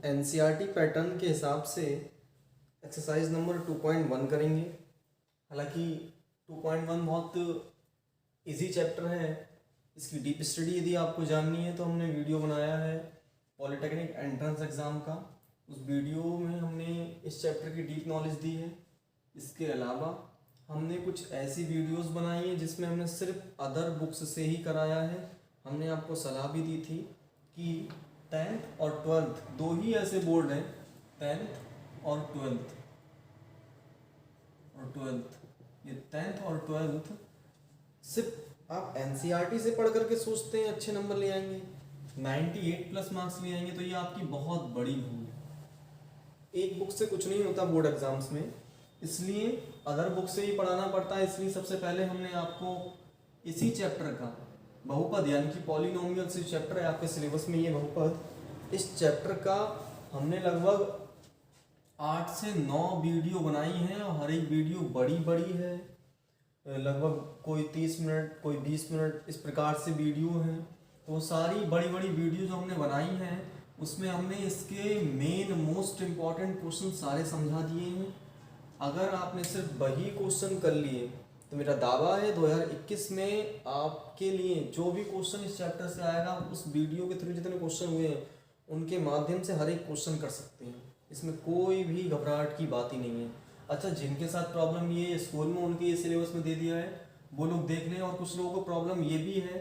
NCERT pattern के हिसाब से एक्सरसाइज नंबर 2.1 करेंगे। हालांकि 2.1 बहुत इजी चैप्टर है, इसकी डीप स्टडी यदि आपको जाननी है तो हमने वीडियो बनाया है पॉलिटेक्निक एंट्रेंस एग्ज़ाम का। उस वीडियो में हमने इस चैप्टर की डीप नॉलेज दी है। इसके अलावा हमने कुछ ऐसी वीडियोस बनाई हैं जिसमें हमने सिर्फ अदर बुक्स से ही कराया है। हमने आपको सलाह भी दी थी कि 10th और 12th दो ही ऐसे बोर्ड हैं, 10th और 12th। ये 10th और 12th सिर्फ आप एनसीईआरटी से पढ़ करके सोचते हैं अच्छे नंबर ले आएंगे, 98+ मार्क्स ले आएंगे, तो ये आपकी बहुत बड़ी भूल है। एक बुक से कुछ नहीं होता बोर्ड एग्जाम्स में, इसलिए अदर बुक से ही पढ़ाना पड़ता है। इसलिए सबसे पहले हमने आपको इसी चैप्टर का बहुपद यानी कि पॉलिनोमियल से चैप्टर है आपके सिलेबस में, ये बहुपद, इस चैप्टर का हमने लगभग 8 से 9 वीडियो बनाई हैं और हर एक वीडियो बड़ी बड़ी है, लगभग कोई 30 मिनट कोई 20 मिनट इस प्रकार से वीडियो हैं। तो सारी बड़ी बड़ी वीडियो जो हमने बनाई हैं उसमें हमने इसके मेन मोस्ट इम्पॉर्टेंट क्वेश्चन सारे समझा दिए हैं। अगर आपने सिर्फ वही क्वेश्चन कर लिए तो मेरा दावा है 2021 में आपके लिए जो भी क्वेश्चन इस चैप्टर से आएगा उस वीडियो के थ्रू जितने क्वेश्चन हुए हैं उनके माध्यम से हर एक क्वेश्चन कर सकते हैं। इसमें कोई भी घबराहट की बात ही नहीं है। अच्छा, जिनके साथ प्रॉब्लम ये स्कूल में उनके ये सिलेबस में दे दिया है वो लोग देख लें, और कुछ लोगों को प्रॉब्लम ये भी है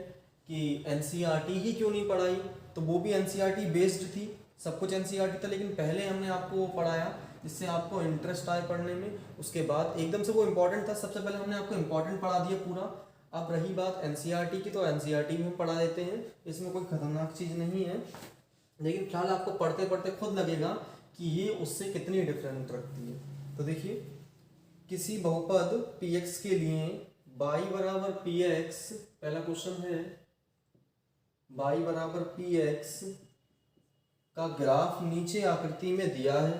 कि एनसीईआरटी ही क्यों नहीं पढ़ाई, तो वो भी एनसीईआरटी बेस्ड थी, सब कुछ एनसीईआरटी था, लेकिन पहले हमने आपको वो पढ़ाया जिससे आपको इंटरेस्ट आए पढ़ने में। उसके बाद एकदम से वो इम्पोर्टेंट था, सबसे पहले हमने आपको इम्पोर्टेंट पढ़ा दिया पूरा। अब रही बात एनसीईआरटी की, तो एनसीईआरटी भी हम पढ़ा देते हैं, इसमें कोई खतरनाक चीज़ नहीं है, लेकिन फिलहाल आपको पढ़ते पढ़ते खुद लगेगा कि ये उससे कितनी डिफरेंट रखती है। तो देखिए, किसी बहुपद px के लिए y बराबर px, पहला क्वेश्चन है y बराबर px का ग्राफ नीचे आकृति में दिया है।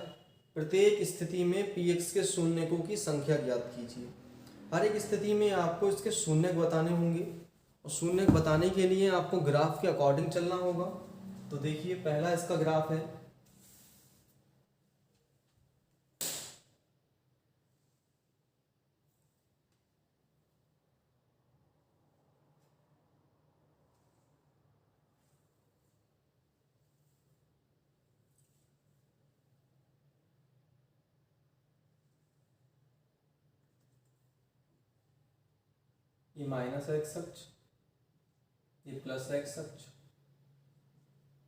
प्रत्येक स्थिति में px के शून्यकों की संख्या ज्ञात कीजिए। हर एक स्थिति में आपको इसके शून्यक बताने होंगे और शून्यक बताने के लिए आपको ग्राफ के अकॉर्डिंग चलना होगा। तो देखिए, पहला इसका ग्राफ है, ये माइनस एक्स अक्ष, ये प्लस एक्स अक्ष,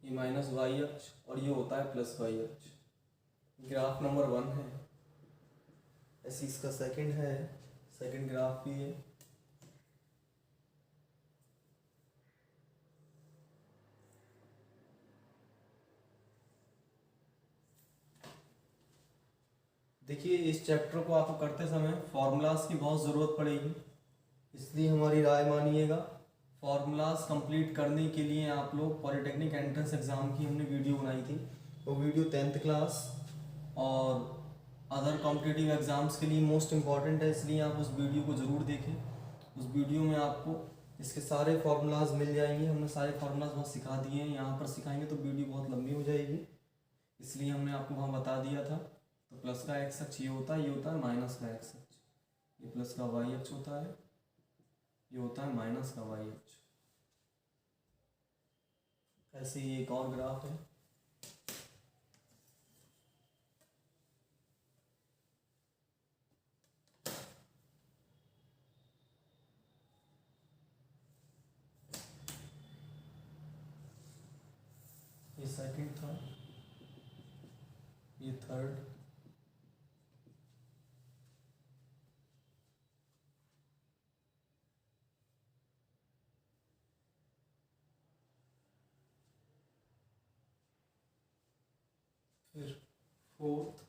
ये माइनस वाई अक्ष, और ये होता है प्लस वाई अक्ष। ग्राफ नंबर 1 है। ऐसे इसका सेकंड है, सेकंड ग्राफ भी है। देखिए, इस चैप्टर को आपको करते समय फॉर्मूलाज की बहुत ज़रूरत पड़ेगी, इसलिए हमारी राय मानिएगा। फॉर्मूलाज कंप्लीट करने के लिए आप लोग पॉलिटेक्निक एंट्रेंस एग्ज़ाम की हमने वीडियो बनाई थी, वो वीडियो 10th क्लास और अदर कॉम्पिटिटिव एग्ज़ाम्स के लिए मोस्ट इम्पॉर्टेंट है, इसलिए आप उस वीडियो को ज़रूर देखें। उस वीडियो में आपको इसके सारे फार्मूलाज मिल जाएंगे। हमने सारे फार्मूलाज वहाँ सिखा दिए हैं, यहाँ पर सिखाएंगे तो वीडियो बहुत लंबी हो जाएगी, इसलिए हमने आपको वहाँ बता दिया था। तो प्लस का एक्स अक्ष ये होता है, ये होता है माइनस का एक्स अक्ष, ये प्लस का वाई अक्ष होता है, ये होता है माइनस का वाई अक्ष। ऐसे ही एक और ग्राफ है, ये सेकंड था, ये थर्ड, फिर फोर्थ,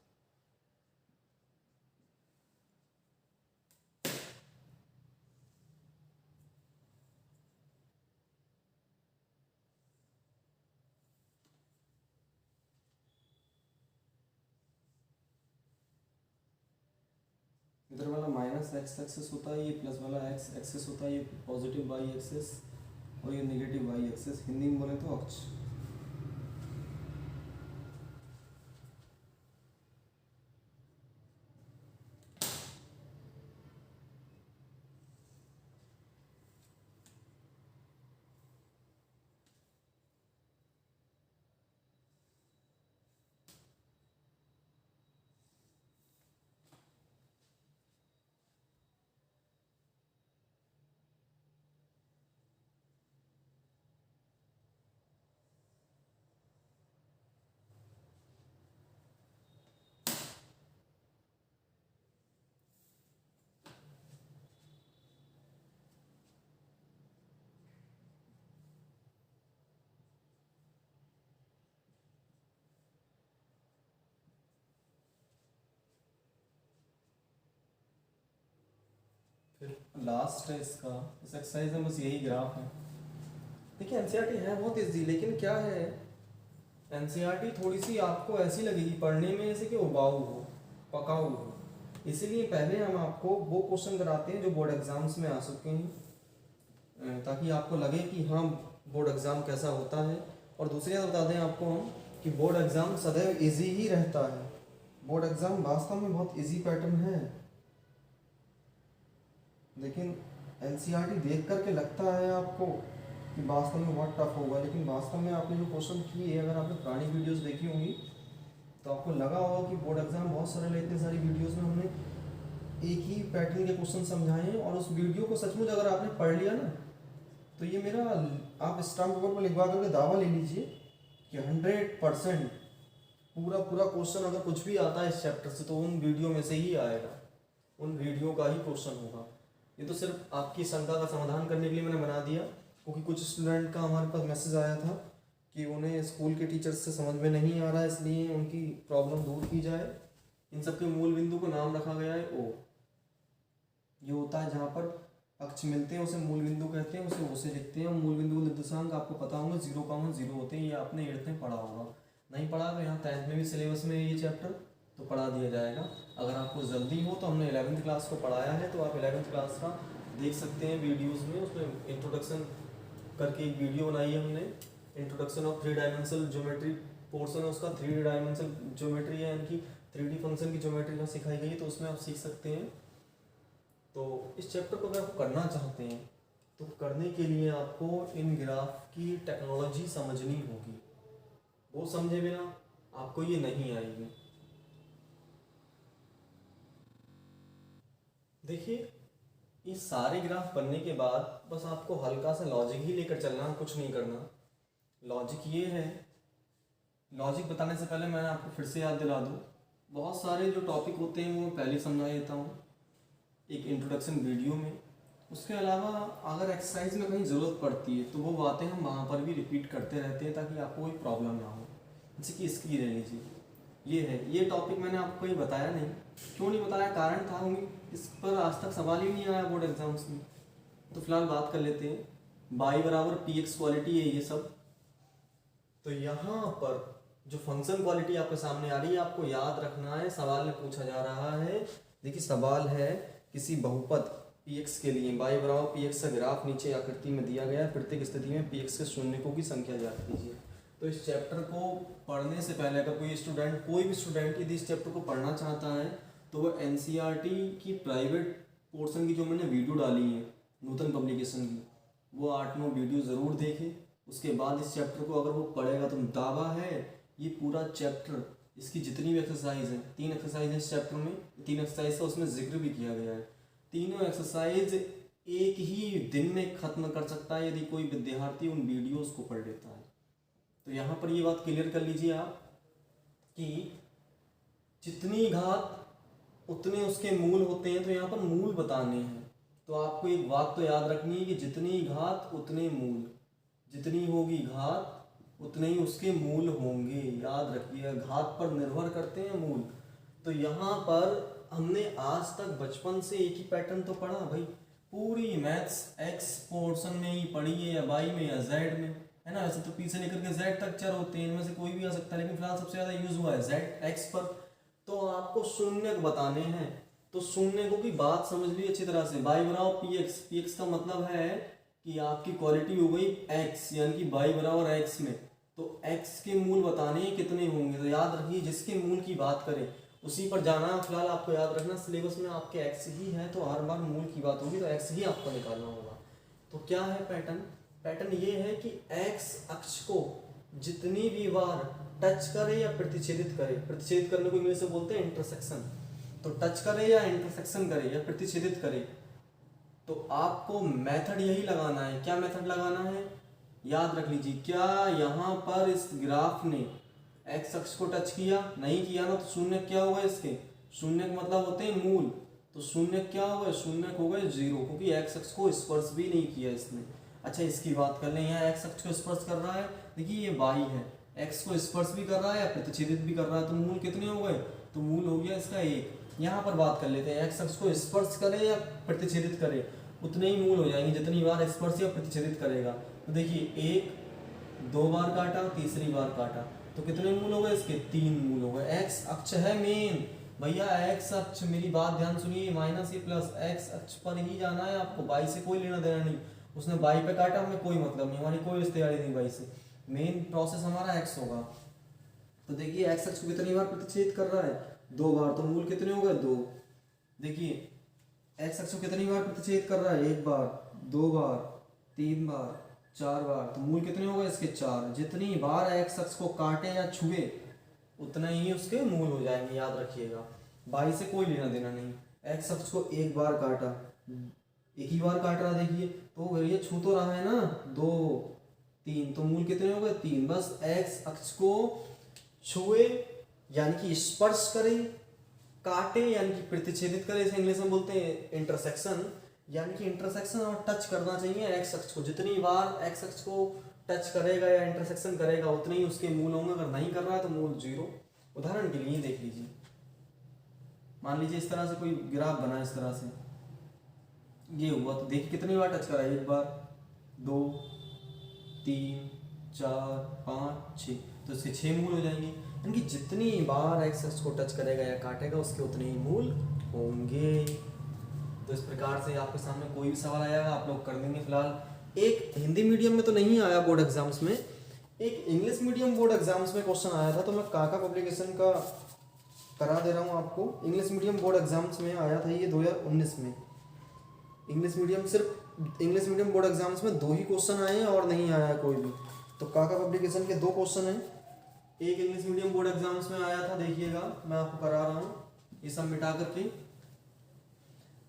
इधर वाला माइनस एक्स एक्सेस होता है, ये प्लस वाला एक्स एक्सेस होता है, ये पॉजिटिव वाई एक्सेस और ये नेगेटिव वाई एक्सेस, हिंदी में बोले तो अक्ष। फिर लास्ट है इसका, इस एक्सरसाइज में बस यही ग्राफ है। देखिए एनसीईआरटी है बहुत इजी, लेकिन क्या है एनसीईआरटी थोड़ी सी आपको ऐसी लगेगी पढ़ने में जैसे कि उबाऊ हो, पकाऊ हो। इसीलिए पहले हम आपको वो क्वेश्चन कराते हैं जो बोर्ड एग्जाम्स में आ चुके हैं, ताकि आपको लगे कि हाँ बोर्ड एग्ज़ाम कैसा होता है। और दूसरी बात बता दें आपको हम कि बोर्ड एग्ज़ाम सदैव इजी ही रहता है। बोर्ड एग्ज़ाम वास्तव में बहुत इजी पैटर्न है, लेकिन एनसीईआरटी देख करके लगता है आपको कि वास्तव में बहुत टफ होगा, लेकिन वास्तव में आपने जो क्वेश्चन किए, अगर आपने पुरानी वीडियोस देखी होंगी तो आपको लगा होगा कि बोर्ड एग्ज़ाम बहुत सरल है। इतनी सारी वीडियोस में हमने एक ही पैटर्न के क्वेश्चन समझाए हैं, और उस वीडियो को सचमुच अगर आपने पढ़ लिया ना, तो ये मेरा आप स्टाम्प पेपर पर लिखवा करके दावा ले लीजिए कि 100% पूरा क्वेश्चन अगर कुछ भी आता है इस चैप्टर से तो उन वीडियो में से ही आएगा, उन वीडियो का ही क्वेश्चन होगा। ये तो सिर्फ आपकी शंका का समाधान करने के लिए मैंने बना दिया, क्योंकि कुछ स्टूडेंट का हमारे पास मैसेज आया था कि उन्हें स्कूल के टीचर्स से समझ में नहीं आ रहा है, इसलिए उनकी प्रॉब्लम दूर की जाए। इन सब के मूल बिंदु को नाम रखा गया है ओ। ये होता है जहाँ पर अक्ष मिलते हैं उसे मूल बिंदु कहते हैं, उसे ओ से लिखते हैं। मूल बिंदु निर्देशांक आपको पता होगा 0,0 होते हैं, ये आपने 8th में पढ़ा होगा। नहीं पढ़ा तो यहाँ 10th में भी सिलेबस में ये चैप्टर तो पढ़ा दिया जाएगा। अगर आपको जल्दी हो तो हमने 11th क्लास को पढ़ाया है, तो आप 11th क्लास का देख सकते हैं वीडियोज़ में। उसमें इंट्रोडक्शन करके एक वीडियो बनाई है हमने, introduction of 3 dimensional geometry portion है उसका। 3 डायमेंशनल ज्योमेट्री है, यानी 3D फंक्शन की ज्योमेट्री का सिखाई गई है, तो उसमें आप सीख सकते हैं। तो इस चैप्टर को अगर आप करना चाहते हैं तो करने के लिए आपको इन ग्राफ की टेक्नोलॉजी समझनी होगी। वो समझे बिना आपको ये नहीं आएगी। देखिए ये सारे ग्राफ बनने के बाद बस आपको हल्का सा लॉजिक ही लेकर चलना, कुछ नहीं करना। लॉजिक ये है, लॉजिक बताने से पहले मैं आपको फिर से याद दिला दूँ, बहुत सारे जो टॉपिक होते हैं वो मैं पहले समझा देता हूँ एक इंट्रोडक्शन वीडियो में। उसके अलावा अगर एक्सरसाइज में कहीं ज़रूरत पड़ती है तो वो बातें हम वहाँ पर भी रिपीट करते रहते हैं, ताकि आपको कोई प्रॉब्लम ना हो। जैसे कि इसकी ले लीजिए, ये है, ये टॉपिक मैंने आपको ये बताया नहीं। क्यों नहीं बताया, कारण था होंगे, इस पर आज तक सवाल ही नहीं आया बोर्ड एग्जाम्स में। तो फिलहाल बात कर लेते हैं। बाई बराबर px क्वालिटी है ये सब। तो यहाँ पर जो फंक्शन क्वालिटी आपके सामने आ रही है, आपको याद रखना है, सवाल में पूछा जा रहा है। देखिए सवाल है किसी बहुपद px के लिए y बराबर px का ग्राफ नीचे आकृति में दिया गया है। प्रत्येक स्थिति में px के शून्यकों की संख्या ज्ञात कीजिए। तो इस चैप्टर को पढ़ने से पहले अगर कोई भी स्टूडेंट यदि इस चैप्टर को पढ़ना चाहता है तो वो एनसीईआरटी की प्राइवेट पोर्शन की जो मैंने वीडियो डाली है नूतन पब्लिकेशन की, वो 8-9 वीडियो ज़रूर देखे। उसके बाद इस चैप्टर को अगर वो पढ़ेगा तो दावा है ये पूरा चैप्टर, इसकी जितनी भी एक्सरसाइज है, 3 एक्सरसाइज है इस चैप्टर में, 3 एक्सरसाइज का उसमें जिक्र भी किया गया है। तीनों एक्सरसाइज एक ही दिन में ख़त्म कर सकता है यदि कोई विद्यार्थी उन वीडियोस को पढ़ लेता है। तो यहाँ पर ये बात क्लियर कर लीजिए आप कि जितनी घात उतने उसके मूल होते हैं, तो यहाँ पर मूल बताने हैं। तो आपको एक बात तो याद रखनी है कि जितनी घात उतने मूल, जितनी होगी घात उतने ही उसके मूल होंगे। याद रखिए, घात पर निर्भर करते हैं मूल। तो यहाँ पर हमने आज तक बचपन से एक ही पैटर्न तो पढ़ा भाई, पूरी मैथ्स एक्स पोर्शन में ही पढ़ी है, या वाई में या जेड में, है ना। वैसे तो पी से लेकर के जेड तक चर होते हैं, इनमें से कोई भी आ सकता है, लेकिन फिलहाल सबसे ज़्यादा यूज हुआ है जेड एक्स पर। तो आपको शून्यक बताने हैं, तो शून्यकों की बात समझ लीजिए अच्छी तरह से। वाई बराबर पी एक्स का मतलब है कि आपकी क्वालिटी हो गई एक्स, यानी कि वाई बराबर एक्स में, तो एक्स के मूल बताने कितने होंगे। तो याद रखिए जिसके मूल की बात करें उसी पर जाना। फिलहाल आपको याद रखना सिलेबस में आपके एक्स ही है, तो हर बार मूल की बात होगी तो एक्स ही आपको निकालना होगा। तो क्या है पैटर्न, पैटर्न ये है कि एक्स अक्ष को जितनी भी बार टच करे या प्रतिच्छेदित करे, प्रतिच्छेदित करने को इंग्लिश में बोलते हैं इंटरसेक्शन, तो टच करे या इंटरसेक्शन करे या प्रतिच्छेदित करे, तो आपको मेथड यही लगाना है। क्या मेथड लगाना है, याद रख लीजिए। क्या यहाँ पर इस ग्राफ ने एक्स अक्ष को टच किया, नहीं किया ना, तो शून्य क्या होगा, इसके शून्य मतलब होते हैं मूल, तो शून्य क्या होगा, शून्य हो गए 0, क्योंकि एक्स अक्ष को स्पर्श भी नहीं किया इसने। अच्छा इसकी बात कर लें, यहाँ एक्स अक्ष को स्पर्श कर रहा है, देखिए ये वाई है, एक्स को स्पर्श भी कर रहा है या प्रतिच्छेदित भी कर रहा है, तो मूल कितने हो गए, तो मूल हो गया इसका 1। यहाँ पर बात कर लेते हैं, एक्स अक्ष को स्पर्श करे या प्रतिच्छेदित करे उतने ही मूल हो जाएंगे जितनी बार स्पर्श या प्रतिच्छेदित करेगा। तो देखिए एक दो बार काटा, तीसरी बार काटा, तो कितने मूल हो गए इसके? 3 मूल हो गए। एक्स अक्ष है मेन भैया, एक्स अक्ष, मेरी बात ध्यान सुनिए, माइनस ये प्लस एक्स अक्ष पर ही जाना है आपको, वाई से कोई लेना देना नहीं। उसने वाई पे काटा, हमें कोई मतलब नहीं, हमारी कोई रिश्तेदारी नहीं वाई से, मेन प्रोसेस हमारा एक्स होगा। तो देखिए एक्स अक्ष को कितनी बार प्रतिच्छेद कर रहा है? 2 बार, तो मूल कितने हो गए? 2। देखिए एक्स अक्ष को कितनी बार प्रतिच्छेद कर रहा है? 1 बार, 2 बार, 3 बार, 4 बार, तो मूल कितने हो गए इसके? 4। जितनी बार एक्स अक्ष को काटे या छुए उतना ही उसके मूल हो जाएंगे, याद रखिएगा, बाई से कोई लेना देना नहीं। एक्स अक्ष को 1 बार काटा, एक ही बार काट रहा, देखिए तो ये छू तो रहा है ना, 2 3, तो मूल कितने हो गए? 3। बस एक्स अक्ष को छुए यानी कि स्पर्श करे, काटे यानी कि प्रतिच्छेदित करे, इसे इंग्लिश में बोलते हैं इंटरसेक्शन, यानी कि इंटरसेक्शन और टच करना चाहिए एक्स अक्ष को। जितनी बार एक्स अक्ष को टच करेगा या इंटरसेक्शन करेगा उतने ही उसके मूल होंगे, अगर नहीं कर रहा है तो मूल 0। उदाहरण के लिए देख लीजिए, मान लीजिए इस तरह से कोई ग्राफ बना, इस तरह से ये हुआ, तो देखिए कितनी बार टच करा? 1 बार, 2 3 4 5 6, तो इसके 6 मूल हो जाएंगे। यानी कि जितनी बार एक्स अक्ष को टच करेगा या काटेगा उसके उतने ही मूल होंगे। तो इस प्रकार से आपके सामने कोई भी सवाल आएगा आप लोग कर देंगे। फिलहाल एक हिंदी मीडियम में तो नहीं आया बोर्ड एग्जाम्स में, एक इंग्लिश मीडियम बोर्ड एग्जाम्स में क्वेश्चन आया था, तो मैं काका पब्लिकेशन का करा दे रहा हूँ आपको। इंग्लिश मीडियम बोर्ड एग्जाम्स में आया था ये 2019 में। इंग्लिश मीडियम, सिर्फ इंग्लिश मीडियम बोर्ड एग्जाम्स में 2 ही क्वेश्चन आए हैं और नहीं आया कोई भी। तो काका पब्लिकेशन के 2 क्वेश्चन हैं, एक इंग्लिश मीडियम बोर्ड एग्जाम्स में आया था, देखिएगा मैं आपको करा रहा हूँ ये सब मिटा करके।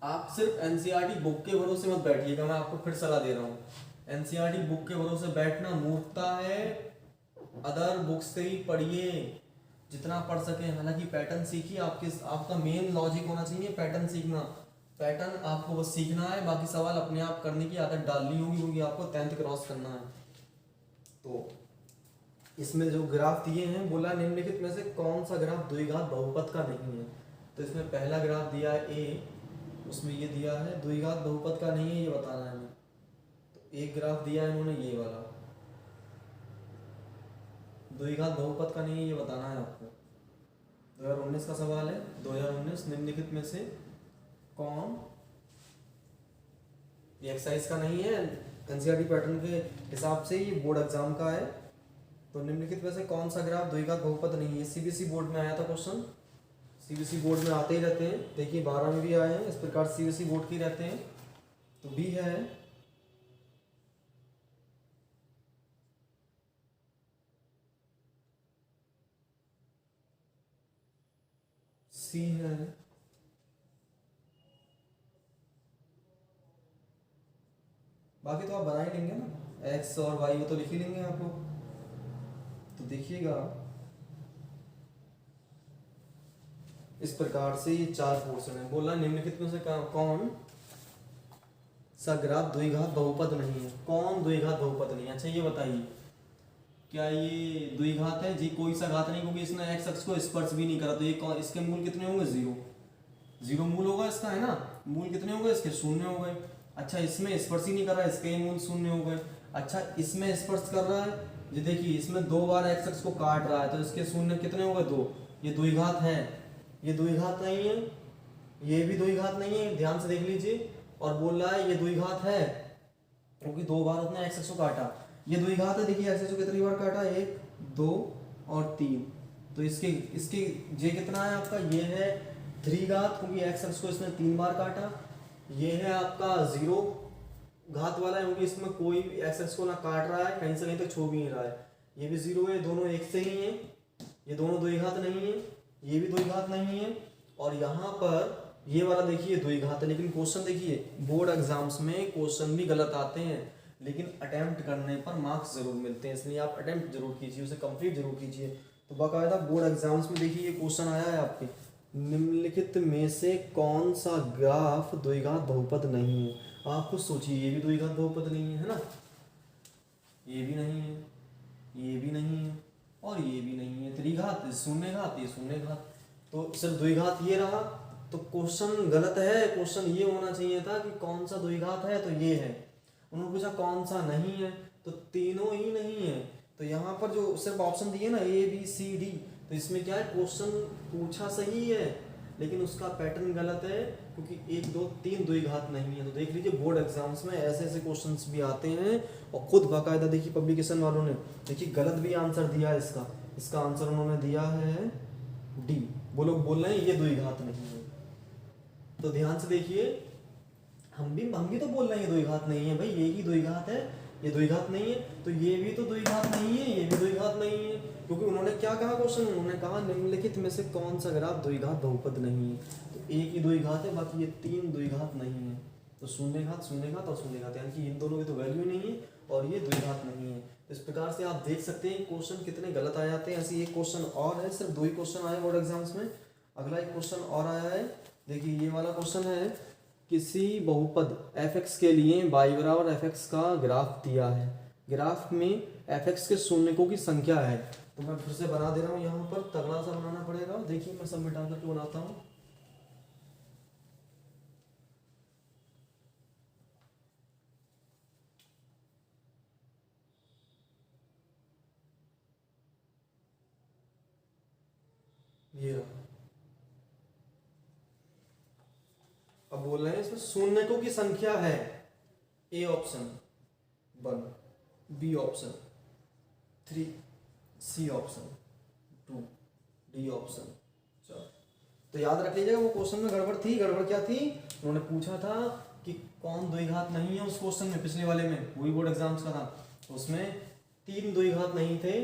आप सिर्फ एनसीईआरटी बुक के भरोसे मत बैठिएगा, मैं आपको फिर सलाह दे रहा हूँ, एनसीईआरटी बुक के भरोसे बैठना मूर्खता है। अदर बुक्स से ही पढ़िए जितना पढ़ सके, हालांकि पैटर्न सीखिए, आपका मेन लॉजिक होना चाहिए पैटर्न सीखना। पैटर्न आपको बस सीखना है, बाकी सवाल अपने आप करने की आदत डालनी होगी, क्योंकि आपको 10th क्रॉस करना है। तो इसमें जो ग्राफ दिए हैं, बोला निम्नलिखित में से कौन सा ग्राफ द्विघात बहुपद का नहीं है। तो इसमें पहला ग्राफ दिया है ए, उसमें ये दिया है द्विघात बहुपद का नहीं है, ये बताना है हमें। तो एक ग्राफ दिया है इन्होंने ये वाला, द्विघात बहुपद का नहीं है, ये बताना है आपको। 2019 का सवाल है, 2019 निम्नलिखित में से कौन, ये एक्सरसाइज का नहीं है, एनसीईआरटी पैटर्न के हिसाब से ये बोर्ड एग्जाम का है। तो निम्नलिखित में से कौन सा ग्राफ द्विघात बहुपद नहीं है। सीबीएसई बोर्ड में आया था क्वेश्चन, सीबीएसई बोर्ड में आते ही रहते हैं, देखिए 12 में भी आए हैं, इस प्रकार सीबीएसई बोर्ड के रहते हैं। तो बी है, सी है, बाकी तो आप बना ही लेंगे ना, एक्स और वाई वो तो लिख ही लेंगे आप लोग। तो देखिएगा इस प्रकार से ये 4 पोर्शन है। बोला निम्नलिखित में से कौन सा ग्राफ द्विघात बहुपद नहीं है। कौन द्विघात बहुपद नहीं है? अच्छा ये बताइए, क्या ये द्विघात है जी? कोई सा घात नहीं, क्योंकि इसने एक्स अक्ष को स्पर्श भी नहीं करा। तो ये इसके मूल कितने होंगे? 0 0 मूल होगा इसका, है ना। मूल कितने हो गए इसके? 0 हो गए। अच्छा इसमें स्पर्श ही नहीं कर रहा है, इसके मूल 0 हो गए। अच्छा इसमें स्पर्श कर रहा है जी, देखिए इसमें 2 बार एक्स अक्ष को काट रहा है, तो इसके 0 कितने हो गए? 2। ये द्विघात है, ये द्विघात नहीं है, ये भी द्विघात नहीं है, ध्यान से देख लीजिए। और बोल रहा है ये द्विघात है क्योंकि 2 बार उसने एक्स अक्ष को काटा। ये द्विघात है, देखिए एक्स अक्ष को कितनी बार काटा? 1 2 और 3। तो इसके जे कितना है आपका? ये है 3 घात, क्योंकि एक्स अक्ष को इसने 3 बार काटा। ये है आपका 0 घात वाला, क्योंकि इसमें कोई एक्स अक्ष को ना काट रहा है, कहीं से कहीं तक छू भी नहीं रहा है। ये भी 0 है, दोनों एक से ही हैं, ये दोनों द्विघात नहीं है, ये भी द्विघात नहीं है। और यहाँ पर ये वाला देखिए द्विघात है। लेकिन क्वेश्चन देखिए, बोर्ड एग्जाम्स में क्वेश्चन भी गलत आते हैं, लेकिन अटेम्प्ट करने पर मार्क्स जरूर मिलते हैं, इसलिए आप अटेम्प्ट जरूर कीजिए, उसे कंप्लीट जरूर कीजिए। तो बाकायदा बोर्ड एग्जाम्स में देखिए ये क्वेश्चन आया है आपके, निम्नलिखित में से कौन सा ग्राफ द्विघात बहुपद नहीं है। आप कुछ सोचिए, ये भी द्विघात बहुपद नहीं है ना, ये भी नहीं है, ये भी नहीं है, और ये भी नहीं है। त्रिघात, शून्य घात, ये शून्य घात। तो सिर्फ द्विघात ये रहा, तो क्वेश्चन गलत है। क्वेश्चन ये होना चाहिए था कि कौन सा द्विघात है, तो ये है। उन्होंने पूछा कौन सा नहीं है, तो तीनों ही नहीं है। तो यहाँ पर जो सिर्फ ऑप्शन दिए ना ए बी सी डी, तो इसमें क्या है, क्वेश्चन पूछा सही है लेकिन उसका पैटर्न गलत है, क्योंकि 1 2 3 द्विघात नहीं है। तो देख लीजिए बोर्ड एग्जाम्स में ऐसे ऐसे क्वेश्चंस भी आते हैं, और खुद बाकायदा देखिए पब्लिकेशन वालों ने देखिए गलत भी आंसर दिया है इसका। इसका आंसर उन्होंने दिया है डी। वो लोग बोल रहे हैं ये द्विघात नहीं है। तो ध्यान से देखिए, हम भी तो बोल रहे हैं ये द्विघात नहीं है भाई, ये ही द्विघात है, ये द्विघात नहीं है। तो ये भी तो द्विघात नहीं है, ये भी द्विघात नहीं है, क्योंकि उन्होंने क्या कहा क्वेश्चन, उन्होंने कहा निम्नलिखित में से कौन सा ग्राफ द्विघात बहुपद नहीं है। तो एक ही द्विघात है, बाकी ये 3 द्विघात नहीं है। तो शून्यघात शून्यघात और शून्यघात, यानी कि इन दोनों की तो वैल्यू नहीं है और ये द्विघात नहीं है। तो इस प्रकार से आप देख सकते हैं क्वेश्चन कितने गलत आ जाते हैं। ऐसे एक क्वेश्चन और है, सिर्फ 2 ही क्वेश्चन आए बोर्ड एग्जाम्स में। अगला एक क्वेश्चन और आया है, देखिए ये वाला क्वेश्चन है, किसी बहुपद f(x) के लिए y बराबर f(x) का ग्राफ दिया है। ग्राफ में f(x) के शून्यकों की संख्या है। तो मैं फिर से बना दे रहा हूँ, यहाँ पर तगड़ा सा बनाना पड़ेगा। देखिए मैं सब मिटा करके बनाता हूँ। ये रहा। अब बोल रहे हैं इसमें शून्यकों की संख्या है, A option 1, B option 3, C option 2, D option 4। तो याद रख लीजिएगा वो क्वेश्चन में गड़बड़ थी। गड़बड़ क्या थी, उन्होंने पूछा था कि कौन द्विघात नहीं है। उस क्वेश्चन में पिछले वाले में, वही बोर्ड एग्जाम्स का था, उसमें 3 द्विघात नहीं थे,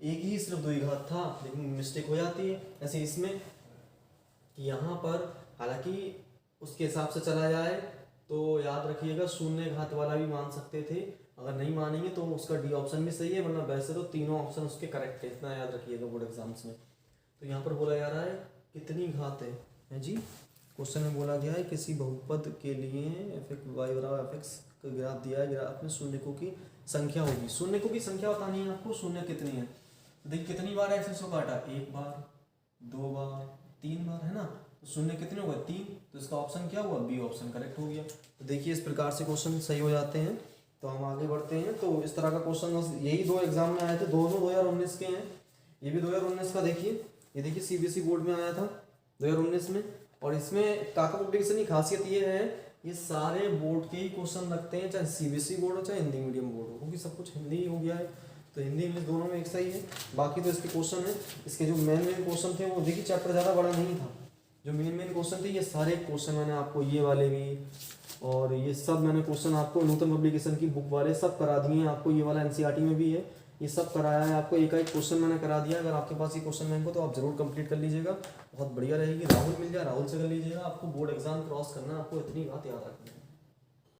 एक ही सिर्फ द्विघात था, लेकिन मिस्टेक हो जाती है। ऐसे इसमें कि यहाँ पर हालांकि उसके हिसाब से चला जाए तो याद रखिएगा शून्य घात वाला भी मान सकते थे। अगर नहीं मानेंगे तो उसका डी ऑप्शन भी सही है, वरना वैसे तो तीनों ऑप्शन उसके करेक्ट है। इतना याद रखिएगा बोर्ड एग्जाम्स में। तो यहाँ पर बोला जा रहा है कितनी घात है जी, क्वेश्चन में बोला गया है किसी बहुपद के लिए f(y बराबर f(x) का ग्राफ दिया है। ग्राफ में शून्यकों की संख्या होगी। शून्यकों की संख्या बतानी है आपको, शून्य कितनी है। देखिए कितनी बार एक्स को काटा, 1 बार, 2 बार, 3 बार, है ना। तो शून्य कितने हो गए, 3। तो इसका ऑप्शन क्या हुआ, बी ऑप्शन करेक्ट हो गया। तो देखिए इस प्रकार से क्वेश्चन सही हो जाते हैं। तो हम आगे बढ़ते हैं। तो इस तरह का क्वेश्चन यही 2 एग्जाम में आए थे, दोनों 2019 के हैं। ये भी 2019 का देखिए, ये देखिए सीबीएसई बोर्ड में आया था 2019 में। और इसमें काका पब्लिकेशन की खासियत ये है, ये सारे बोर्ड के ही क्वेश्चन रखते हैं, चाहे सीबीएसई बोर्ड हो चाहे हिंदी मीडियम बोर्ड हो, क्योंकि सब कुछ हिंदी ही हो गया है। तो हिंदी इंग्लिश दोनों में एक सही है। बाकी तो इसके क्वेश्चन है, इसके जो मेन क्वेश्चन थे वो देखिए चैप्टर ज़्यादा बड़ा नहीं था। जो मेन क्वेश्चन थे ये सारे क्वेश्चन मैंने आपको, ये वाले भी और ये सब मैंने क्वेश्चन आपको नूतन पब्लिकेशन की बुक वाले सब करा दिए हैं आपको। ये वाला एनसीईआरटी में भी है, ये सब कराया है आपको। एक क्वेश्चन मैंने करा दिया। अगर आपके पास ये क्वेश्चन बैंक हो तो आप जरूर कंप्लीट कर लीजिएगा, बहुत बढ़िया रहेगी। राहुल मिल जाए, राहुल से कर लीजिएगा। आपको बोर्ड एग्जाम क्रॉस करना, आपको इतनी बात याद रखनी है।